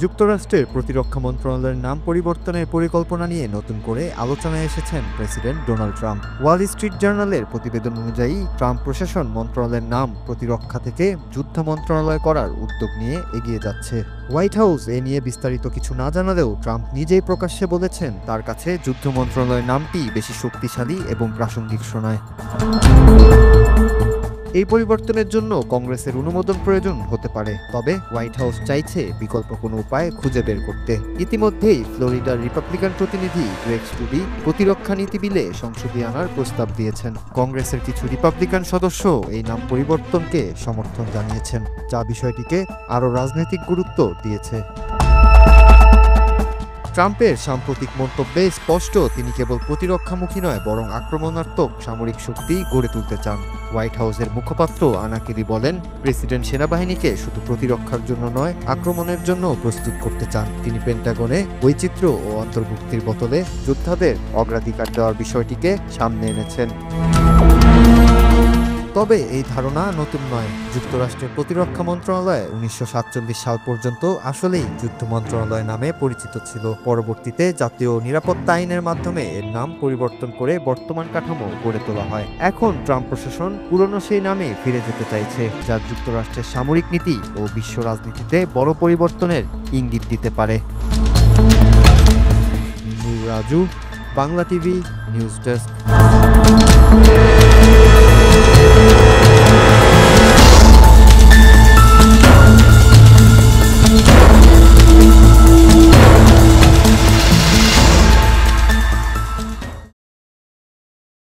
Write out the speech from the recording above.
যুক্তরাষ্ট্রের প্রতিরক্ষা মন্ত্রণালয়ের নাম পরিবর্তনের পরিকল্পনা নিয়ে নতুন করে আলোচনায় এসেছেন president Donald Trump. Wall Street জার্নালের প্রতিবেদন অনুযায়ী ট্রাম্প প্রশাসন মন্ত্রণালয়ের নাম প্রতিরক্ষা থেকে যুদ্ধ মন্ত্রণালয় করার উদ্যোগ নিয়ে এগিয়ে যাচ্ছে। হোয়াইট হাউস এ নিয়ে বিস্তারিত কিছু না জানালেও ট্রাম্প নিজেই প্রকাশ্যে বলেছেন তার কাছে যুদ্ধ মন্ত্রণালয়ের নামটি বেশি শক্তিশালী এবং প্রাসঙ্গিক শোনায়। এই পরিবর্তনের জন্য কংগ্রেসের অনুমোদন প্রয়োজন হতে পারে, তবে হোয়াইট হাউস চাইছে বিকল্প কোনো উপায় খুঁজে বের করতে। ইতিমধ্যেই ফ্লোরিডার রিপাবলিকান প্রতিনিধি গ্রেগ স্টুডি প্রতিরক্ষা নীতি বিলে সংসদে আনার প্রস্তাব দিয়েছেন। কংগ্রেসের কিছু রিপাবলিকান সদস্য এই নাম পরিবর্তনকে সমর্থন জানিয়েছেন, যা বিষয়টিকে আরও রাজনৈতিক গুরুত্ব দিয়েছে। ট্রাম্পের সাম্প্রতিক মন্তব্যে স্পষ্ট তিনি কেবল প্রতিরক্ষামুখী নয় বরং আক্রমণাত্মক সামরিক শক্তি গড়ে তুলতে চান। হোয়াইট হাউসের মুখপাত্র আনা কেলি বলেন, প্রেসিডেন্ট সেনাবাহিনীকে শুধু প্রতিরক্ষার জন্য নয়, আক্রমণের জন্য প্রস্তুত করতে চান। তিনি পেন্টাগনে বৈচিত্র্য ও অন্তর্ভুক্তির বদলে যোদ্ধাদের অগ্রাধিকার দেওয়ার বিষয়টিকে সামনে এনেছেন। তবে এই ধারণা নতুন নয়। যুক্তরাষ্ট্রের প্রতিরক্ষা মন্ত্রণালয় 1947 সাল পর্যন্ত আসলেই যুদ্ধ মন্ত্রণালয় নামে পরিচিত ছিল। পরবর্তীতে জাতীয় নিরাপত্তা আইনের মাধ্যমে এর নাম পরিবর্তন করে বর্তমান কাঠামো গড়ে তোলা হয়। এখন ট্রাম্প প্রশাসন পুরনো সেই নামে ফিরে যেতে চাইছে, যা যুক্তরাষ্ট্রের সামরিক নীতি ও বিশ্ব রাজনীতিতে বড় পরিবর্তনের ইঙ্গিত দিতে পারে। Raju, Bangla TV news desk.